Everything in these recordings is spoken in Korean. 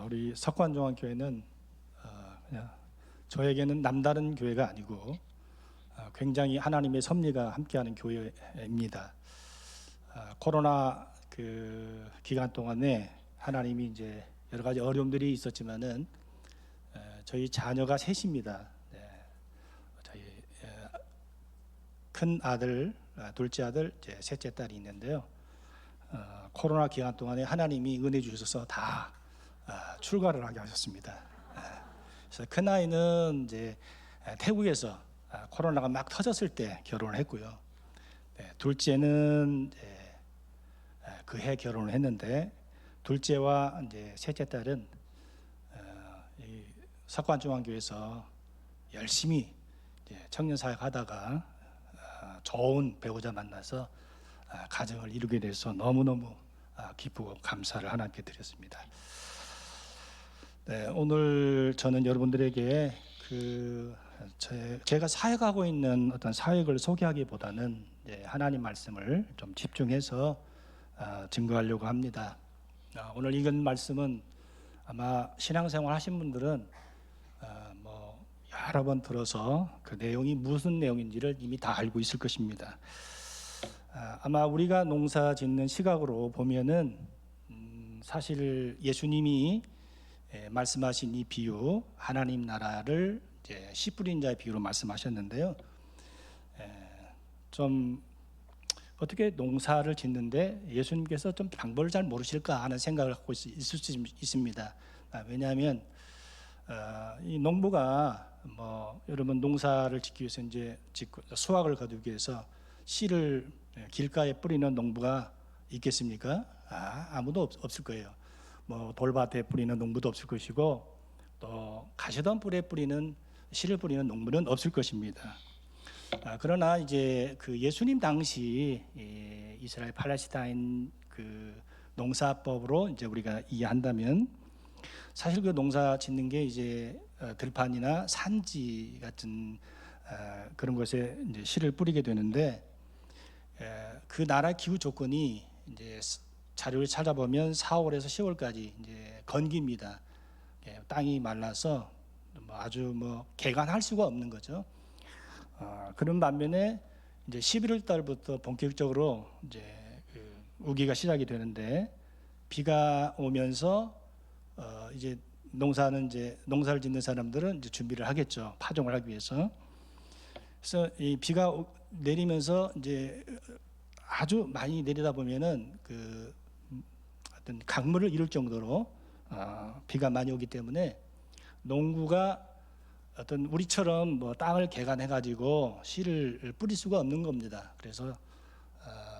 우리 석관중앙교회는 그냥 저에게는 남다른 교회가 아니고 굉장히 하나님의 섭리가 함께하는 교회입니다. 코로나 그 기간 동안에 하나님이 이제 여러 가지 어려움들이 있었지만은 저희 자녀가 셋입니다. 저희 큰 아들, 둘째 아들, 이제 셋째 딸이 있는데요. 코로나 기간 동안에 하나님이 은혜 주셔서 다 출가를 하게 하셨습니다. 그래서 큰 아이는 이제 태국에서 코로나가 막 터졌을 때 결혼을 했고요. 둘째는 그해 결혼을 했는데 둘째와 이제 셋째 딸은 이 석관중앙교회에서 열심히 청년 사역하다가 좋은 배우자 만나서 가정을 이루게 돼서 너무너무 기쁘고 감사를 하나님께 드렸습니다. 오늘 저는 여러분들에게 제가 사역하고 있는 어떤 사역을 소개하기보다는 하나님 말씀을 좀 집중해서 증거하려고 합니다. 오늘 읽은 말씀은 아마 신앙생활 하신 분들은 여러 번 들어서 그 내용이 무슨 내용인지를 이미 다 알고 있을 것입니다. 아마 우리가 농사 짓는 시각으로 보면은 사실 예수님이 말씀하신 이 비유, 하나님 나라를 이제 씨 뿌린 자의 비유로 말씀하셨는데요. 좀 어떻게 농사를 짓는데 예수님께서 좀 방법을 잘 모르실까 하는 생각을 갖고 있을 수 있습니다. 왜냐하면 이 농부가 여러분 농사를 짓기 위해서 이제 수확을 거두기 위해서 씨를 길가에 뿌리는 농부가 있겠습니까? 아무도 없을 거예요. 돌밭에 뿌리는 농부도 없을 것이고 또 가시덤 뿔에 뿌리는 씨를 뿌리는 농부는 없을 것입니다. 그러나 이제 그 예수님 당시 이스라엘 팔레스타인 그 농사법으로 이제 우리가 이해한다면 사실 그 농사 짓는 게 이제 들판이나 산지 같은 그런 곳에 이제 씨를 뿌리게 되는데 그 나라 기후 조건이 이제 자료를 찾아보면 4월에서 10월까지 이제 건기입니다. 땅이 말라서 아주 개간할 수가 없는 거죠. 그런 반면에 이제 11월 달부터 본격적으로 이제 우기가 시작이 되는데 비가 오면서 이제 농사를 짓는 사람들은 이제 준비를 하겠죠. 파종을 하기 위해서. 그래서 이 비가 내리면서 이제 아주 많이 내리다 보면은 그 어떤 강물을 이룰 정도로 비가 많이 오기 때문에 농구가 어떤 우리처럼 땅을 개간해 가지고 씨를 뿌릴 수가 없는 겁니다. 그래서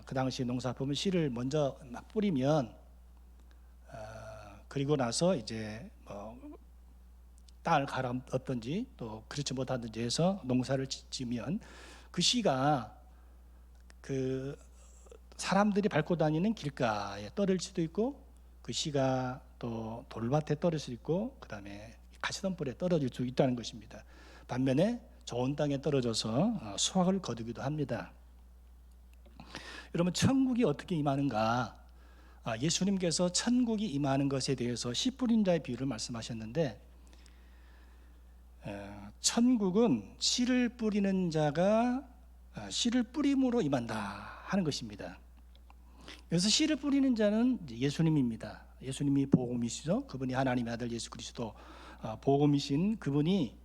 그 당시 농사법은 씨를 먼저 막 뿌리면 그리고 나서 이제 땅을 갈아엎든지 또 그렇지 못하든지 해서 농사를 지으면 그 씨가 그 사람들이 밟고 다니는 길가에 떨어질 수도 있고 그 씨가 또 돌밭에 떨어질 수 있고 그 다음에 가시덤불에 떨어질 수 있다는 것입니다. 반면에 좋은 땅에 떨어져서 수확을 거두기도 합니다. 여러분 천국이 어떻게 임하는가? 예수님께서 천국이 임하는 것에 대해서 씨 뿌린 자의 비유를 말씀하셨는데 천국은 씨를 뿌리는 자가 씨를 뿌림으로 임한다 하는 것입니다. 그래서 씨를 뿌리는 자는 예수님입니다. 예수님이 복음이시죠. 그분이 하나님의 아들 예수 그리스도 복음이신 그분이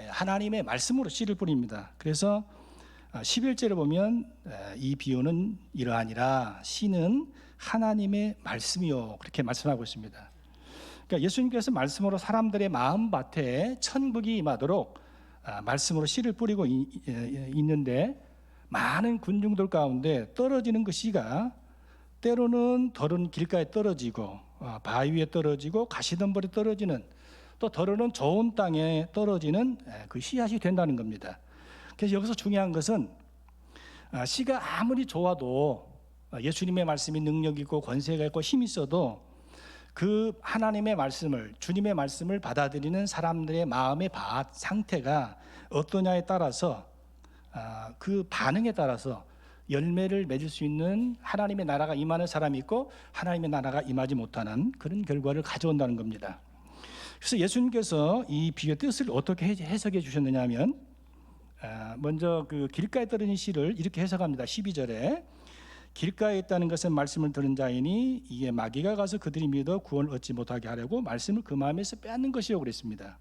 하나님의 말씀으로 씨를 뿌립니다. 그래서 11절에 보면 이 비유는 이러하니라 씨는 하나님의 말씀이요 그렇게 말씀하고 있습니다. 그러니까 예수님께서 말씀으로 사람들의 마음밭에 천국이 임하도록 말씀으로 씨를 뿌리고 있는데 많은 군중들 가운데 떨어지는 그 씨가 때로는 더러운 길가에 떨어지고 바위 위에 떨어지고 가시덤불에 떨어지는 또 더러는 좋은 땅에 떨어지는 그 씨앗이 된다는 겁니다. 그래서 여기서 중요한 것은 씨가 아무리 좋아도 예수님의 말씀이 능력 있고 권세가 있고 힘이 있어도 그 하나님의 말씀을 주님의 말씀을 받아들이는 사람들의 마음의 상태가 어떠냐에 따라서 그 반응에 따라서 열매를 맺을 수 있는 하나님의 나라가 임하는 사람이 있고 하나님의 나라가 임하지 못하는 그런 결과를 가져온다는 겁니다. 그래서 예수님께서 이 비유의 뜻을 어떻게 해석해 주셨느냐 하면 먼저 그 길가에 떨어진 씨를 이렇게 해석합니다. 12절에 길가에 있다는 것은 말씀을 들은 자이니 이에 마귀가 가서 그들이 믿어 구원을 얻지 못하게 하려고 말씀을 그 마음에서 빼앗는 것이라고 그랬습니다.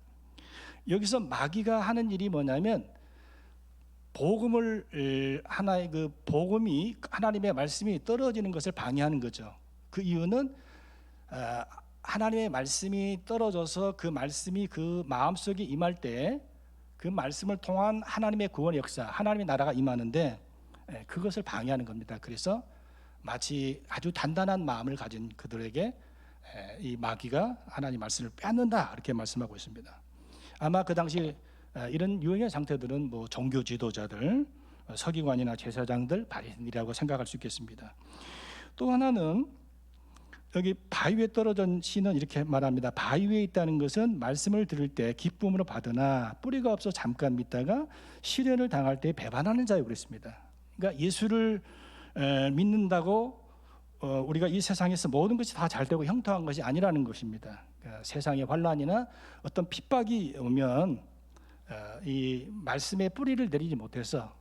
여기서 마귀가 하는 일이 뭐냐면 복음을 하나의 그 복음이 하나님의 말씀이 떨어지는 것을 방해하는 거죠. 그 이유는 하나님의 말씀이 떨어져서 그 말씀이 그 마음속에 임할 때 그 말씀을 통한 하나님의 구원의 역사, 하나님의 나라가 임하는데 그것을 방해하는 겁니다. 그래서 마치 아주 단단한 마음을 가진 그들에게 이 마귀가 하나님 말씀을 빼앗는다 이렇게 말씀하고 있습니다. 아마 그 당시 이런 유형의 상태들은 뭐 종교 지도자들, 서기관이나 제사장들, 바리새인이라고 생각할 수 있겠습니다. 또 하나는 여기 바위 위에 떨어진 씨는 이렇게 말합니다. 바위 위에 있다는 것은 말씀을 들을 때 기쁨으로 받으나 뿌리가 없어 잠깐 믿다가 시련을 당할 때 배반하는 자라고 그랬습니다. 그러니까 예수를 믿는다고 우리가 이 세상에서 모든 것이 다 잘되고 형통한 것이 아니라는 것입니다. 그러니까 세상의 환난이나 어떤 핍박이 오면 이 말씀의 뿌리를 내리지 못해서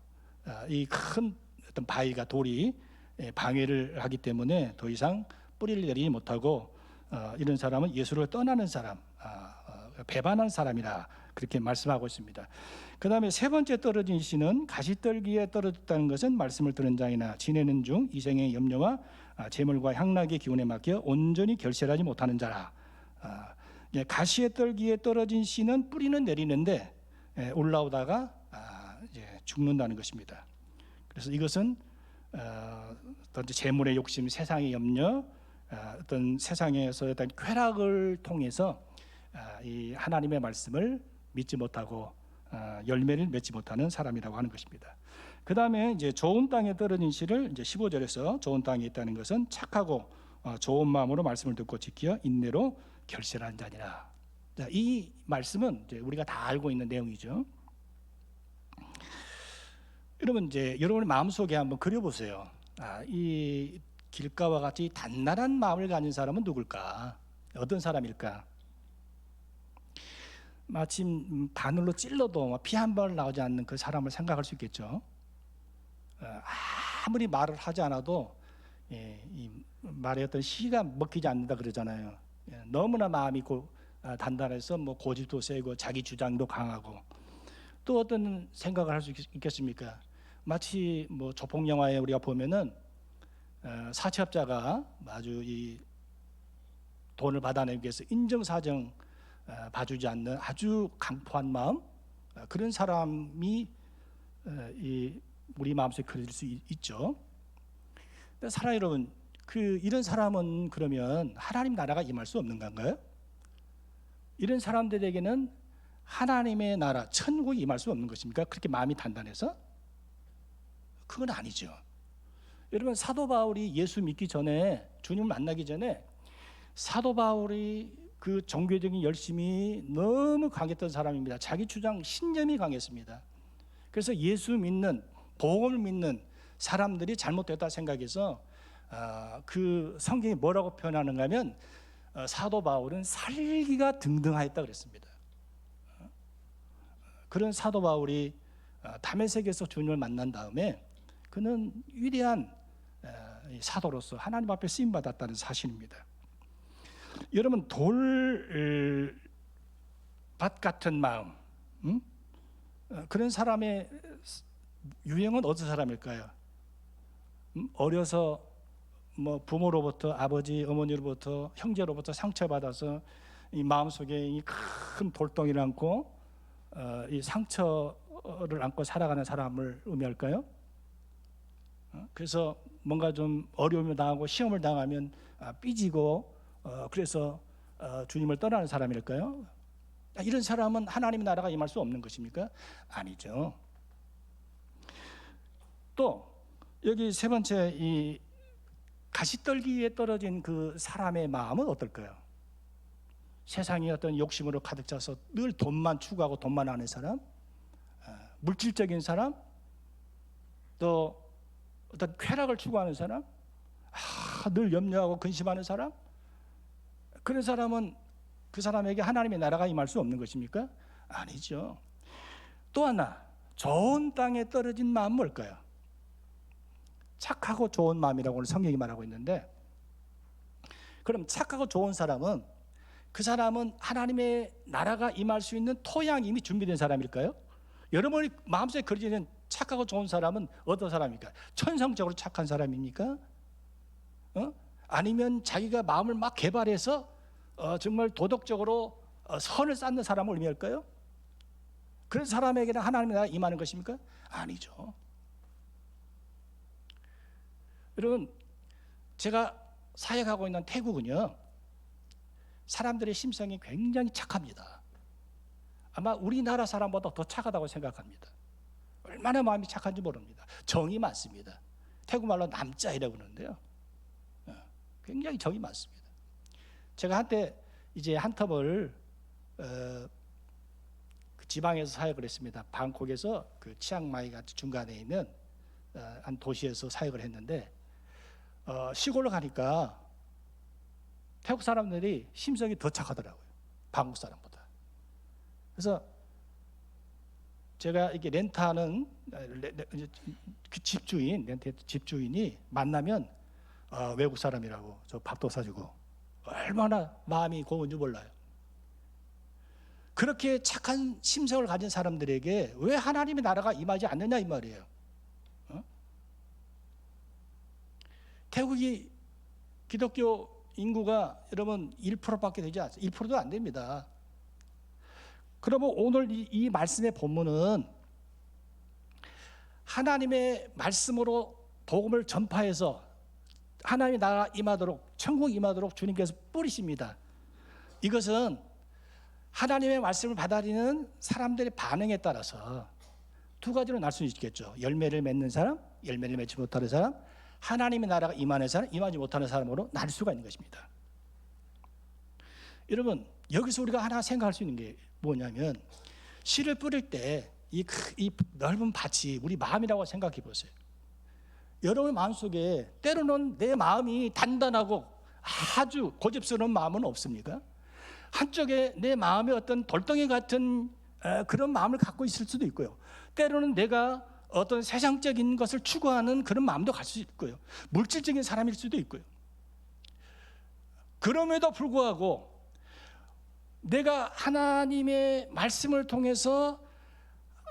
이 큰 어떤 바위가 돌이 방해를 하기 때문에 더 이상 뿌리를 내리지 못하고 이런 사람은 예수를 떠나는 사람, 배반한 사람이라 그렇게 말씀하고 있습니다. 그 다음에 세 번째 떨어진 씨는 가시떨기에 떨어졌다는 것은 말씀을 들은 자이나 지내는 중 이생의 염려와 재물과 향락의 기운에 맡겨 온전히 결실하지 못하는 자라. 가시의 떨기에 떨어진 씨는 뿌리는 내리는데 올라오다가 이제 죽는다는 것입니다. 그래서 이것은 어떤 재물의 욕심, 세상의 염려, 어떤 세상에서 어떤 쾌락을 통해서 이 하나님의 말씀을 믿지 못하고 열매를 맺지 못하는 사람이라고 하는 것입니다. 그 다음에 이제 좋은 땅에 떨어진 씨를 이제 15절에서 좋은 땅에 있다는 것은 착하고 좋은 마음으로 말씀을 듣고 지켜 인내로 결실한 자니라. 이 말씀은 이제 우리가 다 알고 있는 내용이죠. 여러분 이제 여러분의 마음속에 한번 그려보세요. 이 길가와 같이 단단한 마음을 가진 사람은 누굴까? 어떤 사람일까? 마침 바늘로 찔러도 피 한 번 나오지 않는 그 사람을 생각할 수 있겠죠. 아무리 말을 하지 않아도 이 말의 어떤 시가 먹히지 않는다 그러잖아요. 너무나 마음이 단단해서 뭐 고집도 세고 자기 주장도 강하고 또 어떤 생각을 할 수 있겠습니까? 마치 뭐 조폭 영화에 우리가 보면은 사채업자가 아주 이 돈을 받아내기 위해서 인정사정 봐주지 않는 아주 강포한 마음, 그런 사람이 이 우리 마음속에 그려질 수 있죠. 사랑 여러분, 이런 사람은 그러면 하나님 나라가 임할 수 없는 건가요? 이런 사람들에게는 하나님의 나라, 천국이 임할 수 없는 것입니까? 그렇게 마음이 단단해서? 그건 아니죠. 여러분, 사도 바울이 예수 믿기 전에, 주님을 만나기 전에 사도 바울이 그 종교적인 열심이 너무 강했던 사람입니다. 자기 주장, 신념이 강했습니다. 그래서 예수 믿는, 복음을 믿는 사람들이 잘못됐다 생각해서 그 성경이 뭐라고 표현하는가 하면 사도 바울은 살기가 등등하였다 그랬습니다. 그런 사도 바울이 다메섹에서 주님을 만난 다음에 그는 위대한 사도로서 하나님 앞에 쓰임받았다는 사실입니다. 여러분, 돌밭 같은 마음, 그런 사람의 유형은 어떤 사람일까요? 어려서 뭐 부모로부터, 아버지, 어머니로부터, 형제로부터 상처받아서 이 마음속에 이 큰 돌덩이를 안고 이 상처를 안고 살아가는 사람을 의미할까요? 그래서 뭔가 좀 어려움을 당하고 시험을 당하면 삐지고 그래서 주님을 떠나는 사람일까요? 이런 사람은 하나님의 나라가 임할 수 없는 것입니까? 아니죠. 또 여기 세 번째 이 가시떨기에 떨어진 그 사람의 마음은 어떨까요? 세상이 어떤 욕심으로 가득 차서 늘 돈만 추구하고 돈만 하는 사람, 물질적인 사람, 또 어떤 쾌락을 추구하는 사람, 늘 염려하고 근심하는 사람, 그런 사람은 그 사람에게 하나님의 나라가 임할 수 없는 것입니까? 아니죠. 또 하나, 좋은 땅에 떨어진 마음은 뭘까요? 착하고 좋은 마음이라고 오늘 성경이 말하고 있는데, 그럼 착하고 좋은 사람은, 그 사람은 하나님의 나라가 임할 수 있는 토양이 이미 준비된 사람일까요? 여러분이 마음속에 그려지는 착하고 좋은 사람은 어떤 사람입니까? 천성적으로 착한 사람입니까? 아니면 자기가 마음을 막 개발해서 정말 도덕적으로 선을 쌓는 사람을 의미할까요? 그런 사람에게는 하나님의 나라가 임하는 것입니까? 아니죠. 여러분, 제가 사역하고 있는 태국은요, 사람들의 심성이 굉장히 착합니다. 아마 우리나라 사람보다 더 착하다고 생각합니다. 얼마나 마음이 착한지 모릅니다. 정이 많습니다. 태국말로 남짜이라고 그러는데요, 굉장히 정이 많습니다. 제가 한때 이제 한 텀을 그 지방에서 사역을 했습니다. 방콕에서 그 치앙마이 같은 중간에 있는 한 도시에서 사역을 했는데, 시골로 가니까 태국 사람들이 심성이 더 착하더라고요, 방콕 사람보다. 그래서 제가 이게 렌트하는 그 집주인, 렌트 집주인이 만나면 외국 사람이라고 저 밥도 사주고, 얼마나 마음이 고운지 몰라요. 그렇게 착한 심성을 가진 사람들에게 왜 하나님의 나라가 임하지 않느냐 이 말이에요. 태국이 기독교 인구가 여러분 1%밖에 되지 않습니다. 1%도 안 됩니다. 그러면 오늘 이 말씀의 본문은 하나님의 말씀으로 복음을 전파해서 하나님의 나라 임하도록, 천국 임하도록 주님께서 뿌리십니다. 이것은 하나님의 말씀을 받아들이는 사람들의 반응에 따라서 두 가지로 날 수 있겠죠. 열매를 맺는 사람, 열매를 맺지 못하는 사람, 하나님의 나라가 임하는 사람, 임하지 못하는 사람으로 나눌 수가 있는 것입니다. 여러분, 여기서 우리가 하나 생각할 수 있는 게 뭐냐면, 씨를 뿌릴 때 이 넓은 밭이 우리 마음이라고 생각해 보세요. 여러분 마음속에 때로는 내 마음이 단단하고 아주 고집스러운 마음은 없습니까? 한쪽에 내 마음에 어떤 돌덩이 같은 그런 마음을 갖고 있을 수도 있고요. 때로는 내가 어떤 세상적인 것을 추구하는 그런 마음도 갈 수 있고요. 물질적인 사람일 수도 있고요. 그럼에도 불구하고 내가 하나님의 말씀을 통해서,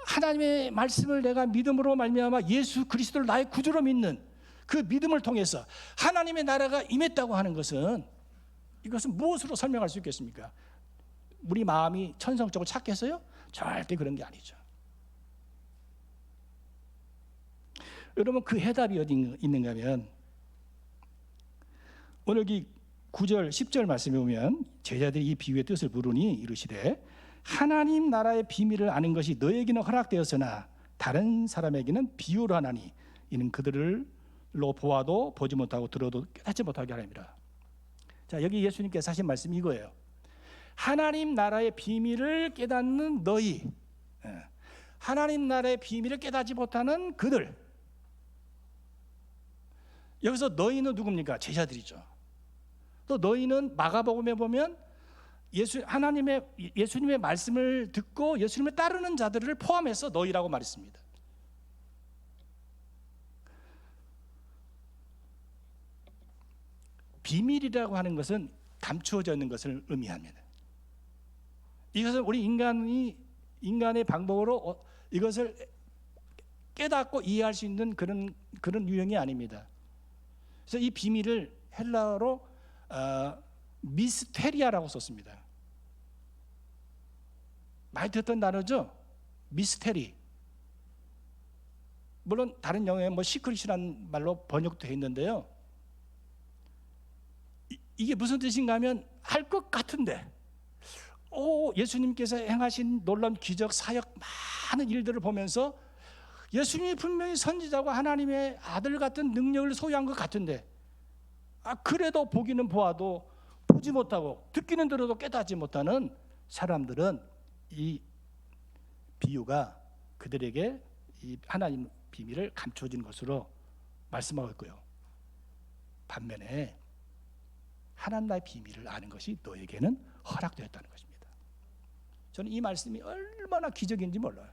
하나님의 말씀을 내가 믿음으로 말미암아 예수 그리스도를 나의 구주로 믿는 그 믿음을 통해서 하나님의 나라가 임했다고 하는 것은, 이것은 무엇으로 설명할 수 있겠습니까? 우리 마음이 천성적으로 착해서요? 절대 그런 게 아니죠. 여러분, 그 해답이 어디 있는가 하면, 오늘 이 9절 10절 말씀에 보면 제자들이 이 비유의 뜻을 물으니 이르시되, 하나님 나라의 비밀을 아는 것이 너에게는 허락되었으나 다른 사람에게는 비유로 하나니 이는 그들로 보아도 보지 못하고 들어도 깨닫지 못하게 하랍니다. 자, 여기 예수님께서 하신 말씀이 이거예요. 하나님 나라의 비밀을 깨닫는 너희, 하나님 나라의 비밀을 깨닫지 못하는 그들. 여기서 너희는 누굽니까? 제자들이죠. 또 너희는 마가복음에 보면 예수님의 말씀을 듣고 예수님을 따르는 자들을 포함해서 너희라고 말했습니다. 비밀이라고 하는 것은 감추어져 있는 것을 의미합니다. 이것은 우리 인간의 방법으로 이것을 깨닫고 이해할 수 있는 그런 유형이 아닙니다. 그래서 이 비밀을 헬라어로 미스테리아라고 썼습니다. 많이 듣던 단어죠? 미스테리. 물론 다른 영어에 시크릿이라는 말로 번역되어 있는데요, 이게 무슨 뜻인가 하면, 할 것 같은데 예수님께서 행하신 놀라운 기적, 사역, 많은 일들을 보면서 예수님이 분명히 선지자고 하나님의 아들 같은 능력을 소유한 것 같은데, 그래도 보기는 보아도 보지 못하고 듣기는 들어도 깨닫지 못하는 사람들은 이 비유가 그들에게 이 하나님 비밀을 감춰진 것으로 말씀하고 있고요. 반면에 하나님 나라의 비밀을 아는 것이 너에게는 허락되었다는 것입니다. 저는 이 말씀이 얼마나 기적인지 몰라요.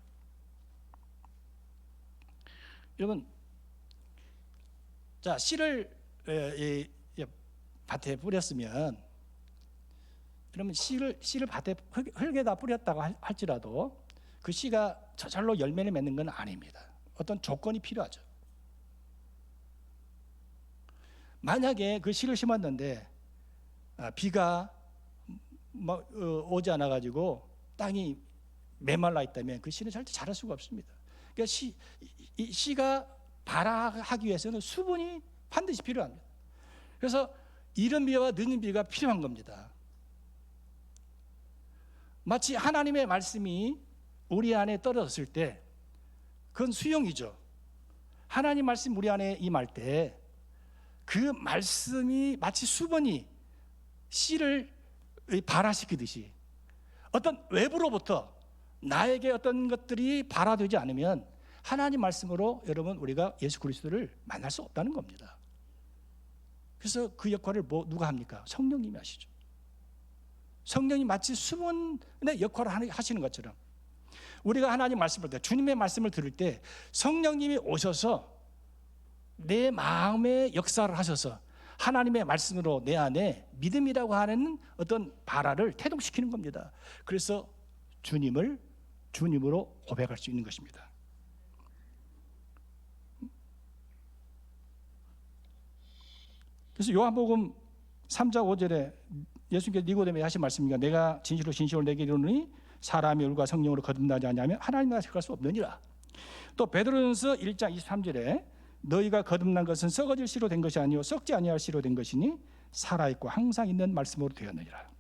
여러분, 자, 씨를 밭에 뿌렸으면, 그러면 씨를 밭에 흙에다 뿌렸다고 할지라도 그 씨가 저절로 열매를 맺는 건 아닙니다. 어떤 조건이 필요하죠. 만약에 그 씨를 심었는데 비가 오지 않아 가지고 땅이 메말라 있다면 그 씨는 절대 자랄 수가 없습니다. 그러니까 이 씨가 발화하기 위해서는 수분이 반드시 필요합니다. 그래서 이른 비와 늦은 비가 필요한 겁니다. 마치 하나님의 말씀이 우리 안에 떨어졌을 때 그건 수용이죠. 하나님 말씀 우리 안에 임할 때 그 말씀이 마치 수분이 씨를 발화시키듯이 어떤 외부로부터 나에게 어떤 것들이 발화되지 않으면 하나님 말씀으로 여러분 우리가 예수 그리스도를 만날 수 없다는 겁니다. 그래서 그 역할을 누가 합니까? 성령님이 하시죠. 성령이 마치 수분의 역할을 하시는 것처럼 우리가 하나님 말씀을 때 주님의 말씀을 들을 때 성령님이 오셔서 내 마음에 역사를 하셔서 하나님의 말씀으로 내 안에 믿음이라고 하는 어떤 발화를 태동시키는 겁니다. 그래서 주님으로 고백할 수 있는 것입니다. 그래서 요한복음 3장 5절에 예수님께서 니고데모에게 하신 말씀입니다. 내가 진실로 내게 이르노니 사람이 물과 성령으로 거듭나지 않으면 하나님 나라에 들어갈 수 없느니라. 또 베드로전서 1장 23절에 너희가 거듭난 것은 썩어질 씨로 된 것이 아니요 썩지 아니할 씨로 된 것이니 살아있고 항상 있는 말씀으로 되었느니라.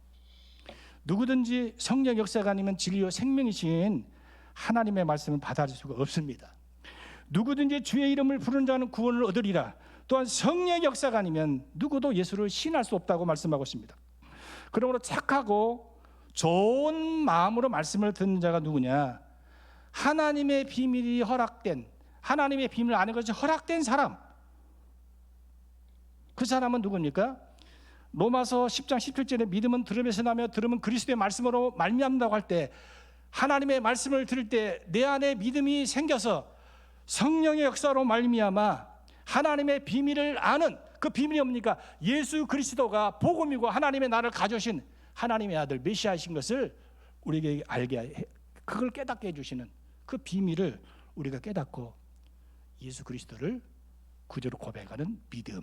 누구든지 성령 역사가 아니면 진리요 생명이신 하나님의 말씀을 받아들일 수가 없습니다. 누구든지 주의 이름을 부르는 자는 구원을 얻으리라. 또한 성령 역사가 아니면 누구도 예수를 신할 수 없다고 말씀하고 있습니다. 그러므로 착하고 좋은 마음으로 말씀을 듣는 자가 누구냐? 하나님의 비밀이 허락된, 하나님의 비밀을 아는 것이 허락된 사람, 그 사람은 누굽니까? 로마서 10장 17절에 믿음은 들음에서 나며 들음은 그리스도의 말씀으로 말미암는다고 할 때 하나님의 말씀을 들을 때 내 안에 믿음이 생겨서 성령의 역사로 말미암아 하나님의 비밀을 아는 그 비밀이 뭡니까? 예수 그리스도가 복음이고 하나님의 나라를 가져오신 하나님의 아들 메시아이신 것을 우리에게 알게 그걸 깨닫게 해주시는 그 비밀을 우리가 깨닫고 예수 그리스도를 구주로 고백하는 믿음,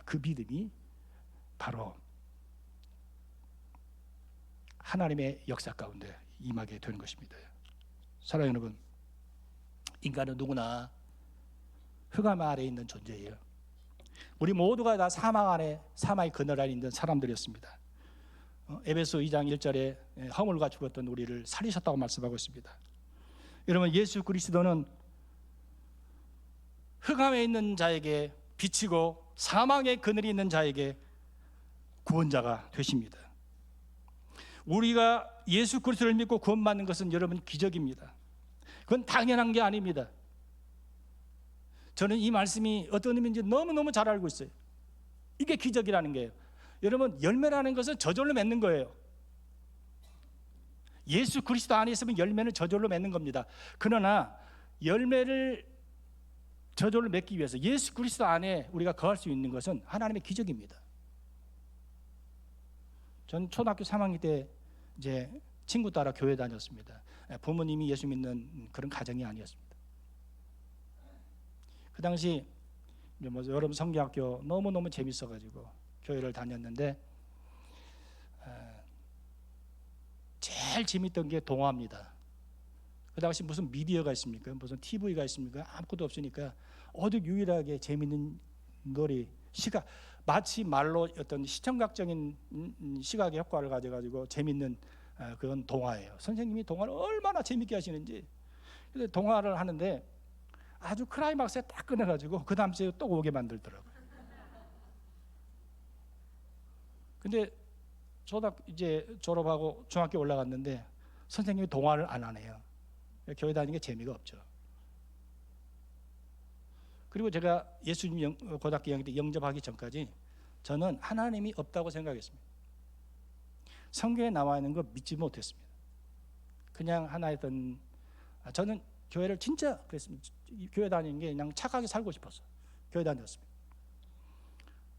그 믿음이 바로 하나님의 역사 가운데 임하게 되는 것입니다. 사랑하는 여러분, 인간은 누구나 흑암 아래에 있는 존재예요. 우리 모두가 다 사망의 그늘 아래 있는 사람들이었습니다. 에베소 2장 1절에 허물과 죽었던 우리를 살리셨다고 말씀하고 있습니다. 여러분, 예수 그리스도는 흑암에 있는 자에게 비치고 사망의 그늘이 있는 자에게 구원자가 되십니다. 우리가 예수 그리스도를 믿고 구원받는 것은 여러분 기적입니다. 그건 당연한 게 아닙니다. 저는 이 말씀이 어떤 의미인지 너무너무 잘 알고 있어요. 이게 기적이라는 거예요. 여러분, 열매라는 것은 저절로 맺는 거예요. 예수 그리스도 안에 있으면 열매는 저절로 맺는 겁니다. 그러나 열매를 저절로 맺기 위해서 예수 그리스도 안에 우리가 거할 수 있는 것은 하나님의 기적입니다. 전 초등학교 3학년 때 이제 친구 따라 교회 다녔습니다. 부모님이 예수 믿는 그런 가정이 아니었습니다. 그 당시 여러분 성경학교 너무너무 재밌어가지고 교회를 다녔는데 제일 재밌던 게 동화입니다. 그 당시 무슨 미디어가 있습니까? 무슨 TV가 있습니까? 아무것도 없으니까 오직 유일하게 재밌는 놀이, 시각, 마치 말로 어떤 시청각적인 시각의 효과를 가져가지고 재밌는 그런 동화예요. 선생님이 동화를 얼마나 재밌게 하시는지. 그래서 동화를 하는데 아주 클라이막스에 딱 끊어가지고 그 다음 주에 또 오게 만들더라고요. 근데 이제 졸업하고 중학교 올라갔는데 선생님이 동화를 안 하네요. 교회 다니는 게 재미가 없죠. 그리고 제가 예수님 고등학교 2학년 때 영접하기 전까지 저는 하나님이 없다고 생각했습니다. 성경에 나와 있는 거 믿지 못했습니다. 그냥 하나였던, 저는 교회를 진짜 그랬습니다. 교회 다니는 게 그냥 착하게 살고 싶어서 교회 다녔습니다.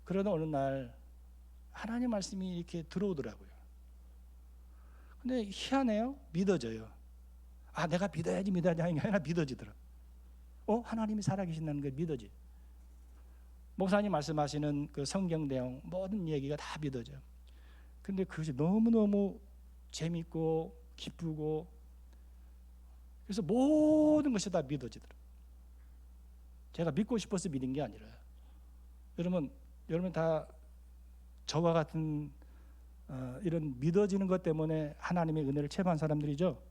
그러다 어느 날 하나님 말씀이 이렇게 들어오더라고요. 근데 희한해요. 믿어져요. 내가 믿어야지 하는 게 아니라 믿어지더라고요. 하나님이 살아계신다는 게 믿어지. 목사님 말씀하시는 그 성경 내용 모든 얘기가 다 믿어져요. 근데 그것이 너무너무 재밌고 기쁘고, 그래서 모든 것이 다 믿어지더라고요. 제가 믿고 싶어서 믿은 게 아니라, 여러분 다 저와 같은 이런 믿어지는 것 때문에 하나님의 은혜를 체험한 사람들이죠.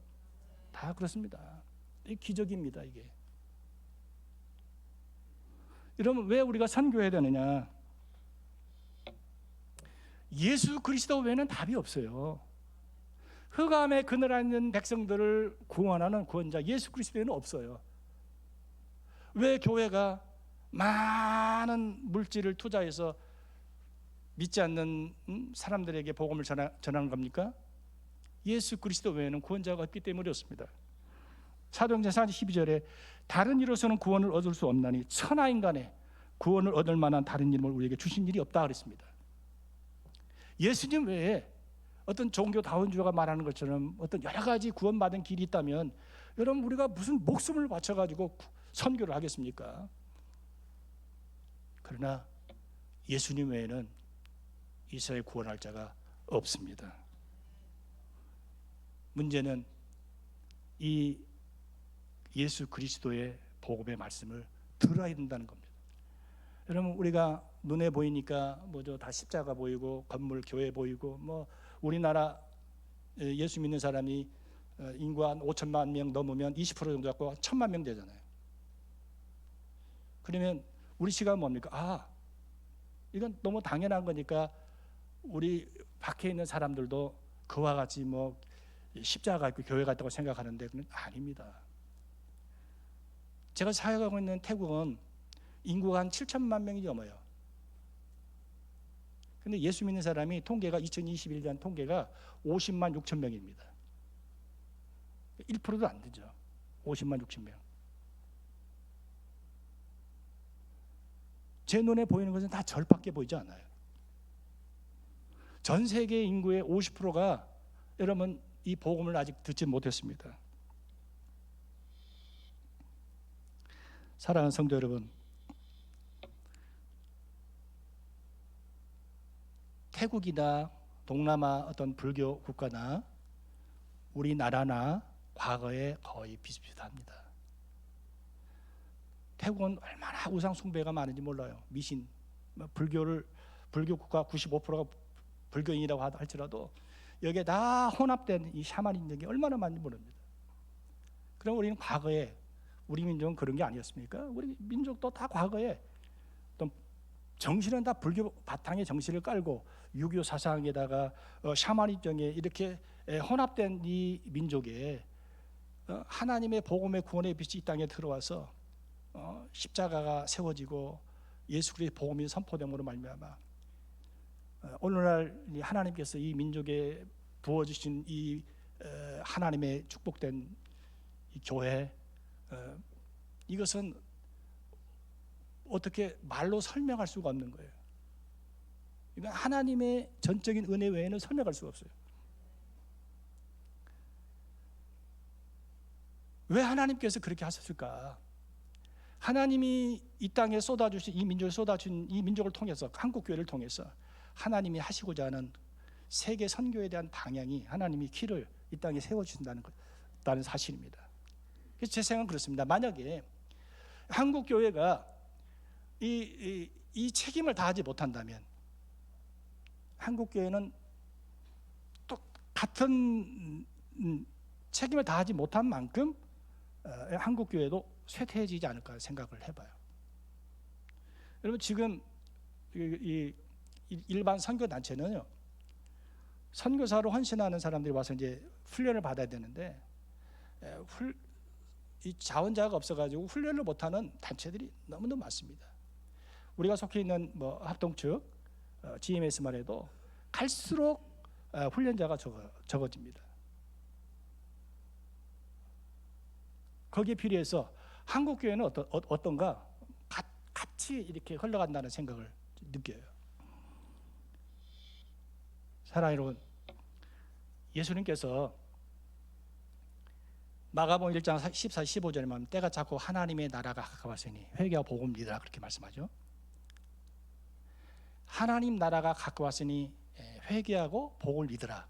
다 그렇습니다. 이 기적입니다. 이게. 여러분, 왜 우리가 선교해야 되느냐? 예수 그리스도 외에는 답이 없어요. 흑암의 그늘 안에 있는 백성들을 구원하는 구원자 예수 그리스도에는 없어요. 왜 교회가 많은 물질을 투자해서 믿지 않는 사람들에게 복음을 전하는 겁니까? 예수 그리스도 외에는 구원자가 없기 때문이었습니다. 사도행전 4장 12절에 다른 이로서는 구원을 얻을 수 없나니 천하인간에 구원을 얻을 만한 다른 이름을 우리에게 주신 일이 없다 그랬습니다. 예수님 외에 어떤 종교다원주의가 말하는 것처럼 어떤 여러 가지 구원받은 길이 있다면, 여러분 우리가 무슨 목숨을 바쳐가지고 선교를 하겠습니까? 그러나 예수님 외에는 이스라엘 구원할 자가 없습니다. 문제는 이 예수 그리스도의 복음의 말씀을 들어야 된다는 겁니다. 여러분, 우리가 눈에 보이니까 뭐죠? 다 십자가 보이고 건물 교회 보이고, 우리나라 예수 믿는 사람이 인구 한 5천만 명 넘으면 20% 정도 갖고 1,000만 명 되잖아요. 그러면 우리 시각은 뭡니까? 이건 너무 당연한 거니까 우리 밖에 있는 사람들도 그와 같이 십자가 있고 교회 같다고 생각하는데, 그건 아닙니다. 제가 사역하고 있는 태국은 인구가 한 7천만 명이 넘어요. 근데 예수 믿는 사람이 통계가 2021년 통계가 50만 6천 명입니다. 1%도 안 되죠. 50만 6천 명. 제 눈에 보이는 것은 다 절밖에 보이지 않아요. 전 세계 인구의 50%가 여러분 이 복음을 아직 듣지 못했습니다. 사랑하는 성도 여러분, 태국이나 동남아 어떤 불교 국가나 우리나라나 과거에 거의 비슷비슷합니다. 태국은 얼마나 우상 숭배가 많은지 몰라요. 미신, 불교 국가 95%가 불교인이라고 할지라도 여기에 다 혼합된 이 샤머니즘이 얼마나 많은지 모릅니다. 그럼 우리는 과거에, 우리 민족은 그런 게 아니었습니까? 우리 민족도 다 과거에 또 정신은 다 불교 바탕에 정신을 깔고 6.25 사상에다가 샤머니즘에 이렇게 혼합된 이 민족에 하나님의 복음의 구원의 빛이 이 땅에 들어와서 십자가가 세워지고 예수 그리스도의 복음이 선포됨으로 말미암아 오늘날 하나님께서 이 민족에 부어주신 이 하나님의 축복된 이 교회, 이것은 어떻게 말로 설명할 수가 없는 거예요. 이건 하나님의 전적인 은혜 외에는 설명할 수가 없어요. 왜 하나님께서 그렇게 하셨을까? 하나님이 이 땅에 쏟아주신 이 민족을 쏟아준 이 민족을 통해서, 한국 교회를 통해서 하나님이 하시고자 하는 세계 선교에 대한 방향이, 하나님이 길을 이 땅에 세워주신다는 사실입니다. 그래서 제 생각은 그렇습니다. 만약에 한국 교회가 이 책임을 다하지 못한다면, 한국 교회는 또 같은 책임을 다하지 못한 만큼 한국 교회도 쇠퇴해지지 않을까 생각을 해봐요. 여러분, 지금 이 일반 선교 단체는요, 선교사로 헌신하는 사람들이 와서 이제 훈련을 받아야 되는데, 이 자원자가 없어가지고 훈련을 못하는 단체들이 너무너무 많습니다. 우리가 속해 있는 뭐 합동측, GMS만 해도 갈수록 훈련자가 적어집니다. 거기에 비례해서 한국 교회는 어떤가? 같이 이렇게 흘러간다는 생각을 느껴요. 사랑하는 여러분, 예수님께서 마가복음 1장 14, 15절에 보면 때가 찼고 하나님의 나라가 가까웠으니 회개하고 복음 믿으라 그렇게 말씀하죠. 하나님 나라가 가까웠으니 회개하고 복을 믿으라.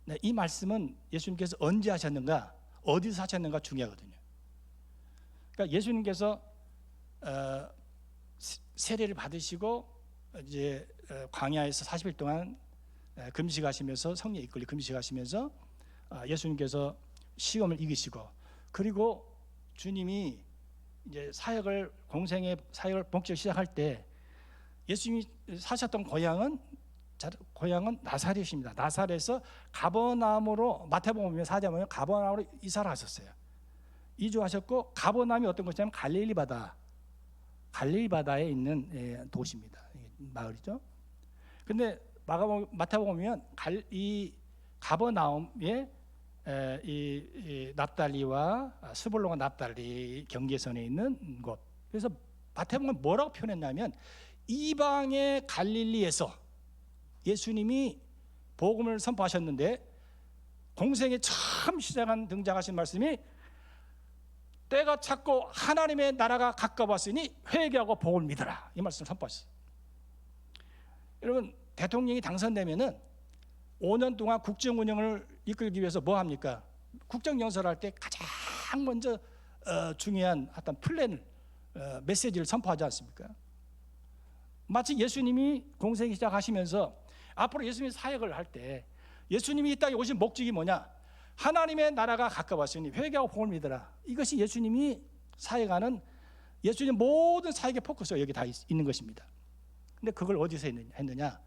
네, 이 말씀은 예수님께서 언제 하셨는가, 어디서 하셨는가 중요하거든요. 그러니까 예수님께서 세례를 받으시고 이제 광야에서 40일 동안 금식하시면서 성령에 이끌려 금식하시면서 예수님께서 시험을 이기시고, 그리고 주님이 이제 공생의 사역을 본격 시작할 때 예수님이 사셨던 고향은 나사렛입니다. 나사렛에서 가버나움으로, 마태복음 4장 보면 가버나움으로 이사를 하셨어요. 이주하셨고, 가버나움이 어떤 곳이냐면 갈릴리 바다에 있는 도시입니다. 마을이죠. 근데 마태복음 보면 이 가버나움에 이 납달리와 스불론과 납달리 경계선에 있는 곳. 그래서 마태복음은 뭐라고 표현했냐면 이방의 갈릴리에서 예수님이 복음을 선포하셨는데, 공생에 처음 등장하신 말씀이 때가 찼고 하나님의 나라가 가까웠으니 회개하고 복을 믿어라, 이 말씀을 선포하셨어요. 여러분, 대통령이 당선되면은 5년 동안 국정 운영을 이끌기 위해서 뭐 합니까? 국정연설을 할 때 가장 먼저 중요한 어떤 플랜을, 메시지를 선포하지 않습니까? 마치 예수님이 공생이 시작하시면서 앞으로 예수님이 사역을 할 때 예수님이 이 땅에 오신 목적이 뭐냐? 하나님의 나라가 가까웠으니 회개하고 복을 믿어라. 이것이 예수님이 사역하는, 예수님 모든 사역의 포커스가 여기 다 있는 것입니다. 근데 그걸 어디서 했느냐?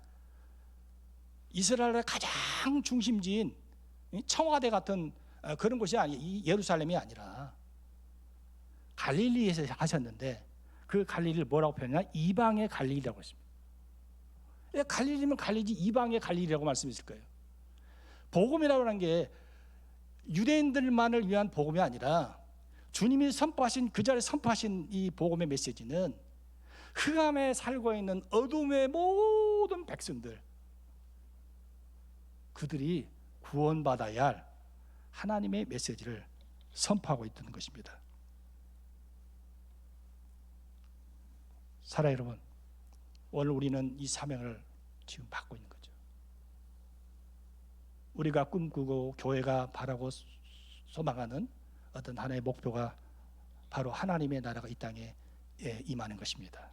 이스라엘의 가장 중심지인 청와대 같은 그런 곳이 예루살렘이 아니라 갈릴리에서 하셨는데, 그 갈릴리를 뭐라고 표현하냐? 이방의 갈릴리라고 했습니다. 갈릴리면 갈릴리지 이방의 갈릴리라고 말씀했을 거예요. 복음이라고 하는 게 유대인들만을 위한 복음이 아니라 주님이 선포하신, 그 자리에 선포하신 이 복음의 메시지는 흑암에 살고 있는 어둠의 모든 백성들, 그들이 구원받아야 할 하나님의 메시지를 선포하고 있다는 것입니다. 사랑하는 여러분, 오늘 우리는 이 사명을 지금 받고 있는 거죠. 우리가 꿈꾸고 교회가 바라고 소망하는 어떤 하나의 목표가 바로 하나님의 나라가 이 땅에 임하는 것입니다.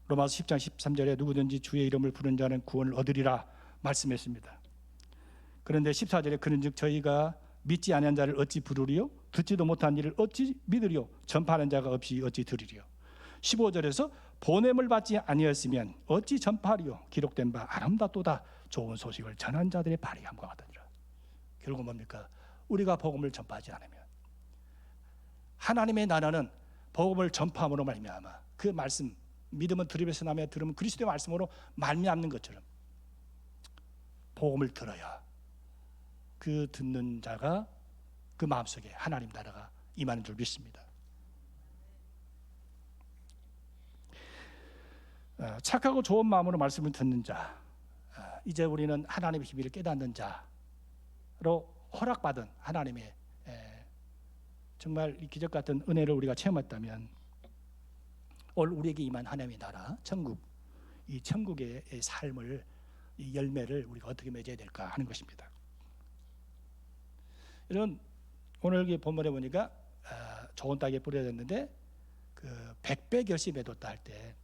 로마서 10장 13절에 누구든지 주의 이름을 부르는 자는 구원을 얻으리라 말씀했습니다. 그런데 14절에 그런즉 저희가 믿지 아니한 자를 어찌 부르리요? 듣지도 못한 일을 어찌 믿으리요? 전파하는 자가 없이 어찌 들으리요? 15절에서 보냄을 받지 아니었으면 어찌 전파하리요? 기록된 바 아름답도다 좋은 소식을 전한 자들의 발이 함과 같으니라. 결국 뭡니까? 우리가 복음을 전파하지 않으면, 하나님의 나라는 복음을 전파함으로 말미암아, 그 말씀, 믿음은 들음에서 나며 들음은 그리스도의 말씀으로 말미암는 것처럼 복음을 들어야 그 듣는 자가 그 마음속에 하나님 나라가 임하는 줄 믿습니다. 착하고 좋은 마음으로 말씀을 듣는 자, 이제 우리는 하나님의 비밀을 깨닫는 자로 허락받은 하나님의 정말 기적 같은 은혜를 우리가 체험했다면, 오늘 우리에게 임한 하나님의 나라, 천국, 이 천국의 삶을, 이 열매를 우리가 어떻게 맺어야 될까 하는 것입니다. 이런 오늘 본문에 보니까 좋은 땅에 뿌려졌는데 그 100배 결실맺었다 할 때,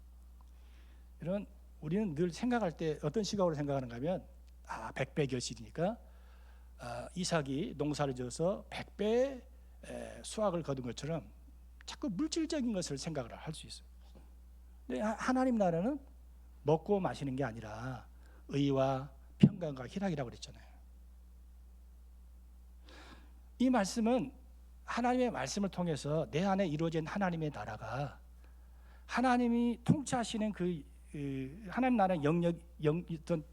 이런 우리는 늘 생각할 때 어떤 시각으로 생각하는가 하면 100배 결실이니까 이삭이 농사를 지어서 100배 수확을 거둔 것처럼 자꾸 물질적인 것을 생각을 할 수 있어요. 근데 하나님 나라는 먹고 마시는 게 아니라 의와 평강과 희락이라고 그랬잖아요. 이 말씀은 하나님의 말씀을 통해서 내 안에 이루어진 하나님의 나라가 하나님이 통치하시는 하나님 나라의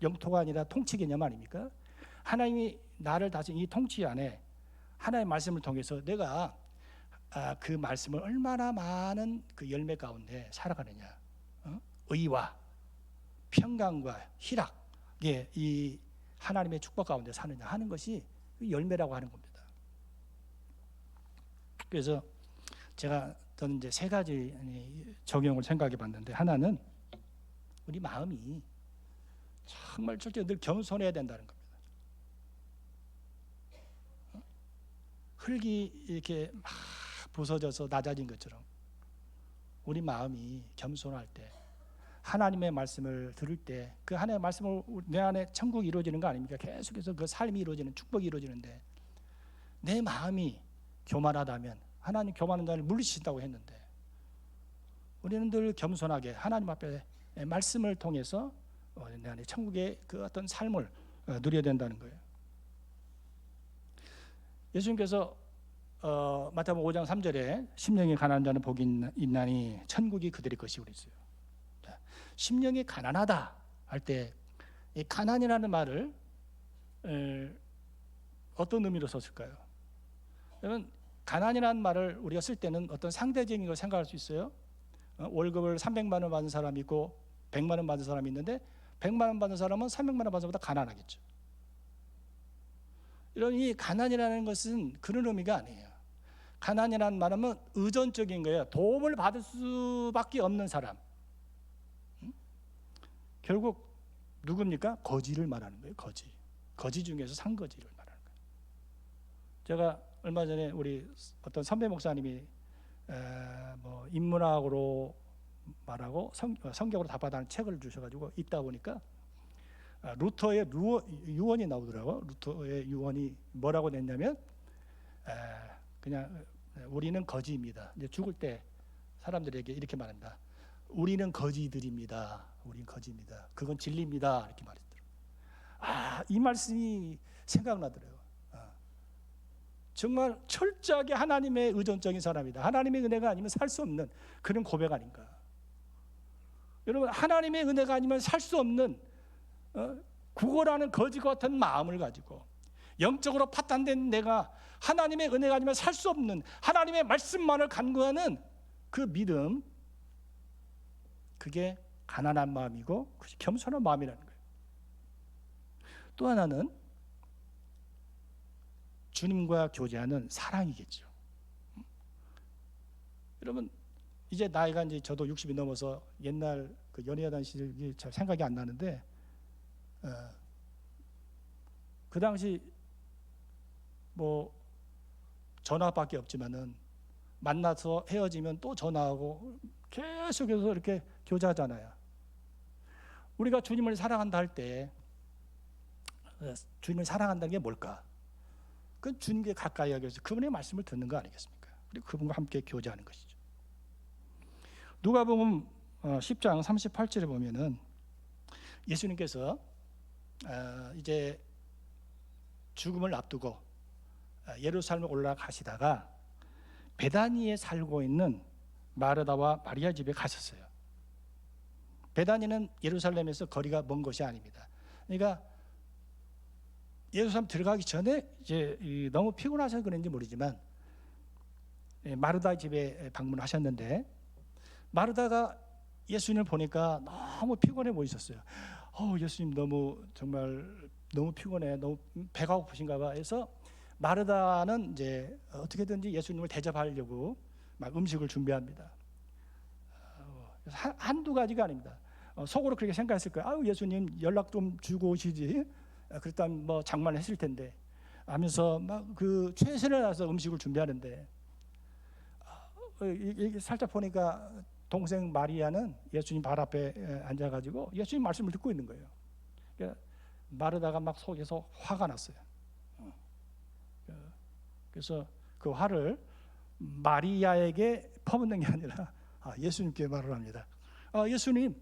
영토가 아니라 통치 개념 아닙니까? 하나님이 나를 다스린 이 통치 안에 하나님의 말씀을 통해서 내가 그 말씀을 얼마나 많은 그 열매 가운데 살아가느냐, 의와 평강과 희락의 이 하나님의 축복 가운데 사느냐 하는 것이 열매라고 하는 겁니다. 그래서 저는 이제 세 가지 적용을 생각해 봤는데, 하나는 우리 마음이 정말 절대 늘 겸손해야 된다는 겁니다. 흙이 이렇게 막 부서져서 낮아진 것처럼 우리 마음이 겸손할 때, 하나님의 말씀을 들을 때, 그 하나님의 말씀을 내 안에 천국이 이루어지는 거 아닙니까? 계속해서 그 삶이 이루어지는, 축복이 이루어지는데, 내 마음이 교만하다면 하나님 교만한 자를 물리친다고 했는데, 우리는 늘 겸손하게 하나님 앞에 말씀을 통해서 내 안에 천국의 그 어떤 삶을 누려야 된다는 거예요. 예수님께서 마태복음 5장 3절에 심령이 가난한 자는 복이 있나니 천국이 그들의 것이 그랬어요. 심령이 가난하다 할 때 이 가난이라는 말을 어떤 의미로 썼을까요? 그러면 가난이라는 말을 우리가 쓸 때는 어떤 상대적인 걸 생각할 수 있어요. 월급을 300만 원 받는 사람이 있고 100만 원 받는 사람이 있는데, 100만 원 받는 사람은 300만 원 받는 사람보다 가난하겠죠. 이런 이 가난이라는 것은 그런 의미가 아니에요. 가난이라는 말은 의존적인 거예요. 도움을 받을 수밖에 없는 사람. 결국 누굽니까? 거지를 말하는 거예요. 거지 중에서 상거지를 말하는 거예요. 제가 얼마 전에 우리 어떤 선배 목사님이 인문학으로 말하고 성경으로 답하다는 책을 주셔가지고 읽다 보니까 루터의 유언이 나오더라고요. 루터의 유언이 뭐라고 냈냐면, 그냥 우리는 거지입니다. 이제 죽을 때 사람들에게 이렇게 말합니다. 우리는 거지들입니다. 우리는 거지입니다. 그건 진리입니다. 이렇게 말했더라고요. 이 말씀이 생각나더라고요. 정말 철저하게 하나님의 의존적인 사람이다. 하나님의 은혜가 아니면 살 수 없는 그런 고백 아닌가. 여러분, 하나님의 은혜가 아니면 살 수 없는 구걸하는 거지 같은 마음을 가지고 영적으로 파탄된 내가 하나님의 은혜가 아니면 살 수 없는 하나님의 말씀만을 간구하는 그 믿음, 그게 가난한 마음이고 그것이 겸손한 마음이라는 거예요. 또 하나는 주님과 교제하는 사랑이겠죠. 여러분, 이제 나이가 이제 저도 60이 넘어서 옛날 그 연애하던 시절이 잘 생각이 안 나는데, 그 당시 뭐 전화밖에 없지만은 만나서 헤어지면 또 전화하고 계속해서 이렇게 교제하잖아요. 우리가 주님을 사랑한다 할 때 주님을 사랑한다는 게 뭘까? 그 주님께 가까이 하기 위해서 그분의 말씀을 듣는 거 아니겠습니까? 그리고 그분과 함께 교제하는 것이죠. 누가복음 10장 38절에 보면은 예수님께서 이제 죽음을 앞두고 예루살렘에 올라가시다가 베다니에 살고 있는 마르다와 마리아 집에 가셨어요. 베다니는 예루살렘에서 거리가 먼 것이 아닙니다. 그러니까 예루살렘 들어가기 전에 이제 너무 피곤하셔서 그런지 모르지만 마르다 집에 방문하셨는데, 마르다가 예수님을 보니까 너무 피곤해 보이셨어요. 예수님 정말 너무 피곤해, 너무 배가 고프신가 봐 해서 마르다는 이제 어떻게든지 예수님을 대접하려고 막 음식을 준비합니다. 한두 가지가 아닙니다. 속으로 그렇게 생각했을 거예요. 예수님 연락 좀 주고 오시지. 그랬다면 뭐 장만을 했을 텐데 하면서 막 그 최선을 다해서 음식을 준비하는데, 살짝 보니까 동생 마리아는 예수님 발 앞에 앉아가지고 예수님 말씀을 듣고 있는 거예요. 그러니까 마르다가 막 속에서 화가 났어요. 그래서 그 화를 마리아에게 퍼붓는 게 아니라 예수님께 말을 합니다. 예수님,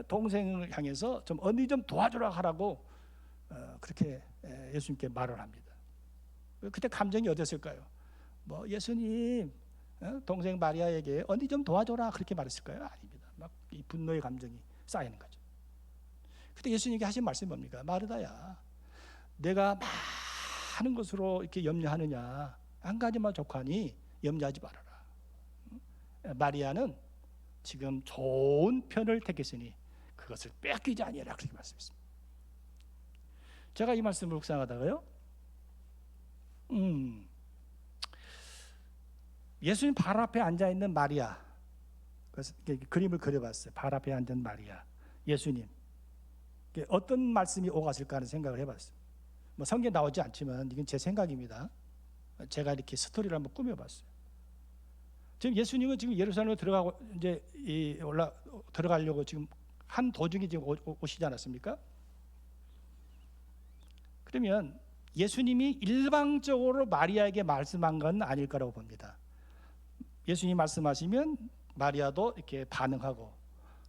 동생을 향해서 좀 언니 좀 도와주라 하라고 그렇게 예수님께 말을 합니다. 그때 감정이 어땠을까요? 뭐 예수님 동생 마리아에게 언니 좀 도와줘라 그렇게 말했을까요? 아닙니다. 막 이 분노의 감정이 쌓이는 거죠. 그때 예수님께 하신 말씀이 뭡니까? 마르다야, 내가 많은 것으로 이렇게 염려하느냐? 한 가지만 족하니 염려하지 말아라. 마리아는 지금 좋은 편을 택했으니 그것을 뺏기지 아니하라 그렇게 말씀했습니다. 제가 이 말씀을 묵상하다가요, 예수님 발 앞에 앉아 있는 마리아, 그래서 그림을 그려봤어요. 발 앞에 앉은 마리아, 예수님, 어떤 말씀이 오갔을까 하는 생각을 해봤어요. 뭐 성경에 나오지 않지만 이건 제 생각입니다. 제가 이렇게 스토리를 한번 꾸며봤어요. 지금 예수님은 지금 예루살렘으로 들어가고 이제 들어가려고 지금 한 도중에 지금 오시지 않았습니까? 그러면 예수님이 일방적으로 마리아에게 말씀한 건 아닐 거라고 봅니다. 예수님이 말씀하시면 마리아도 이렇게 반응하고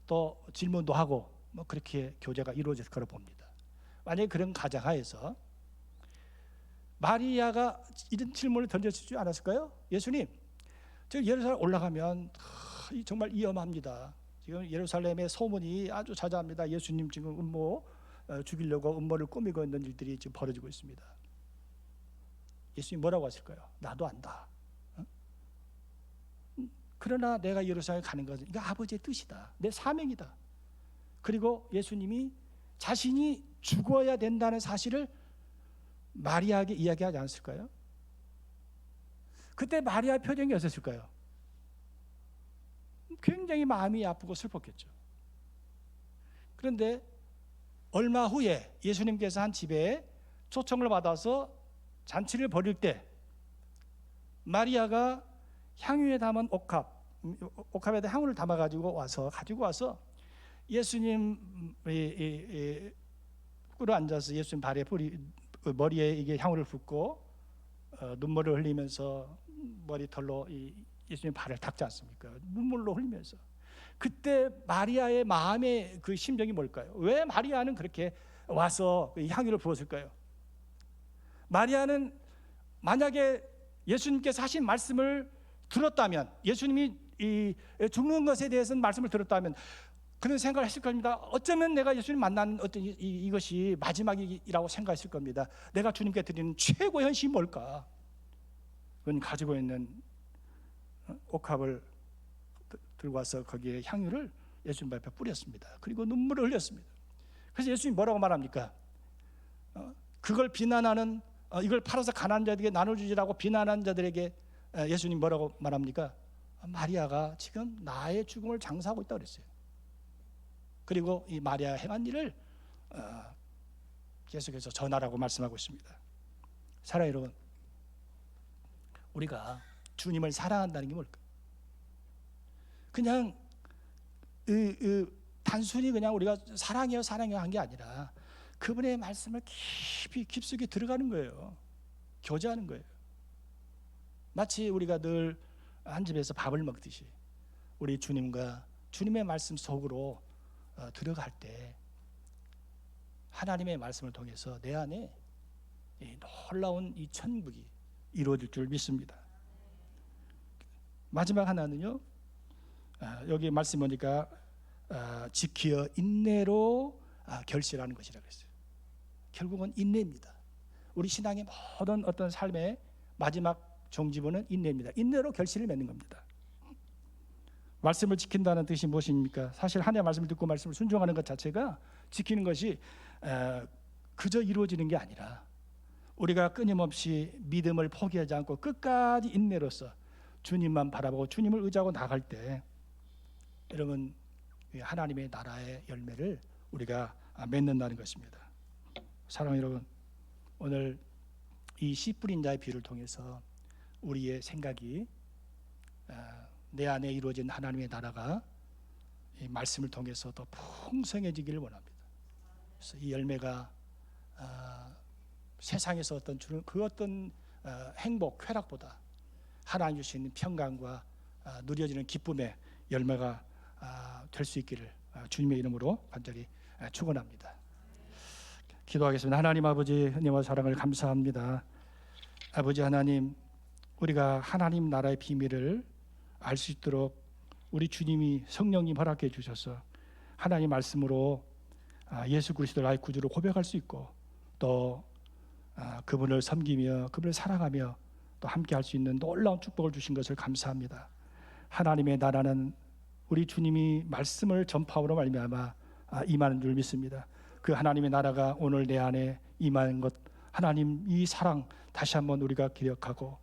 또 질문도 하고 뭐 그렇게 교제가 이루어질 거라고 봅니다. 만약에 그런 가정하에서 마리아가 이런 질문을 던져주지 않았을까요? 예수님, 저 예루살렘 올라가면 정말 위험합니다. 지금 예루살렘의 소문이 아주 자자합니다. 예수님 지금 음모 죽이려고 음모를 꾸미고 있는 일들이 지금 벌어지고 있습니다. 예수님 뭐라고 하실까요? 나도 안다. 그러나 내가 예루살렘에 가는 것은 이거 아버지의 뜻이다. 내 사명이다. 그리고 예수님이 자신이 죽어야 된다는 사실을 마리아에게 이야기하지 않았을까요? 그때 마리아 표정이 어땠을까요? 굉장히 마음이 아프고 슬펐겠죠. 그런데 얼마 후에 예수님께서 한 집에 초청을 받아서 잔치를 벌일 때 마리아가 향유에 담은 옥합에다 향유를 담아 가지고 와서 예수님 꿇어 앉아서 예수님 발에 머리에 이게 향유를 붓고 눈물을 흘리면서 머리털로 예수님 발을 닦지 않습니까? 눈물로 흘리면서. 그때 마리아의 마음의 그 심정이 뭘까요? 왜 마리아는 그렇게 와서 향유를 부었을까요? 마리아는 만약에 예수님께서 하신 말씀을 들었다면, 예수님이 죽는 것에 대해서는 말씀을 들었다면 그런 생각을 했을 겁니다. 어쩌면 내가 예수님 만난 어떤 이것이 마지막이라고 생각했을 겁니다. 내가 주님께 드리는 최고의 헌신이 뭘까? 그건 가지고 있는 옥합을 들고 와서 거기에 향유를 예수님 앞에 뿌렸습니다. 그리고 눈물을 흘렸습니다. 그래서 예수님이 뭐라고 말합니까? 그걸 비난하는, 이걸 팔아서 가난한 자들에게 나눠주지라고 비난하는 자들에게 예수님 뭐라고 말합니까? 마리아가 지금 나의 죽음을 장사하고 있다고 그랬어요. 그리고 이 마리아가 행한 일을 계속해서 전하라고 말씀하고 있습니다. 사랑하는 여러분, 우리가 주님을 사랑한다는 게 뭘까? 그냥 단순히 그냥 우리가 사랑해요 한 게 아니라 그분의 말씀을 깊숙이 들어가는 거예요. 교제하는 거예요. 마치 우리가 늘 한 집에서 밥을 먹듯이 우리 주님과 주님의 말씀 속으로 들어갈 때 하나님의 말씀을 통해서 내 안에 이 놀라운 이 천국이 이루어질 줄 믿습니다. 마지막 하나는요, 여기 말씀 보니까 지키어 인내로 결실하는 것이라고 했어요. 결국은 인내입니다. 우리 신앙의 모든 어떤 삶의 마지막 종지부는 인내입니다. 인내로 결실을 맺는 겁니다. 말씀을 지킨다는 뜻이 무엇입니까? 사실 하나님의 말씀을 듣고 말씀을 순종하는 것 자체가 지키는 것이 그저 이루어지는 게 아니라 우리가 끊임없이 믿음을 포기하지 않고 끝까지 인내로서 주님만 바라보고 주님을 의지하고 나갈 때 여러분 하나님의 나라의 열매를 우리가 맺는다는 것입니다. 사랑하는 여러분, 오늘 이 씨 뿌린 자의 비유를 통해서 우리의 생각이 내 안에 이루어진 하나님의 나라가 이 말씀을 통해서 더 풍성해지기를 원합니다. 그래서 이 열매가 세상에서 주는 그 어떤 행복, 쾌락보다 하나님 주시는 평강과 누려지는 기쁨의 열매가 될 수 있기를 주님의 이름으로 간절히 축원합니다. 기도하겠습니다. 하나님 아버지, 은혜와 사랑을 감사합니다. 아버지 하나님, 우리가 하나님 나라의 비밀을 알 수 있도록 우리 주님이 성령님 허락해 주셔서 하나님 말씀으로 예수 그리스도를 나의 구주로 고백할 수 있고 또 그분을 섬기며 그분을 사랑하며 또 함께 할 수 있는 놀라운 축복을 주신 것을 감사합니다. 하나님의 나라는 우리 주님이 말씀을 전파함으로 말미암아 임하는 줄 믿습니다. 그 하나님의 나라가 오늘 내 안에 임하는 것, 하나님 이 사랑 다시 한번 우리가 기억하고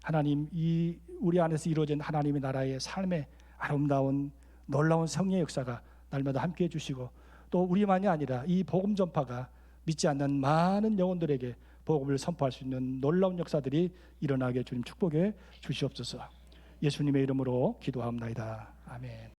하나님 이 우리 안에서 이루어진 하나님의 나라의 삶의 아름다운 놀라운 성령의 역사가 날마다 함께 해주시고 또 우리만이 아니라 이 복음 전파가 믿지 않는 많은 영혼들에게 복음을 선포할 수 있는 놀라운 역사들이 일어나게 주님 축복해 주시옵소서. 예수님의 이름으로 기도하옵나이다. 아멘.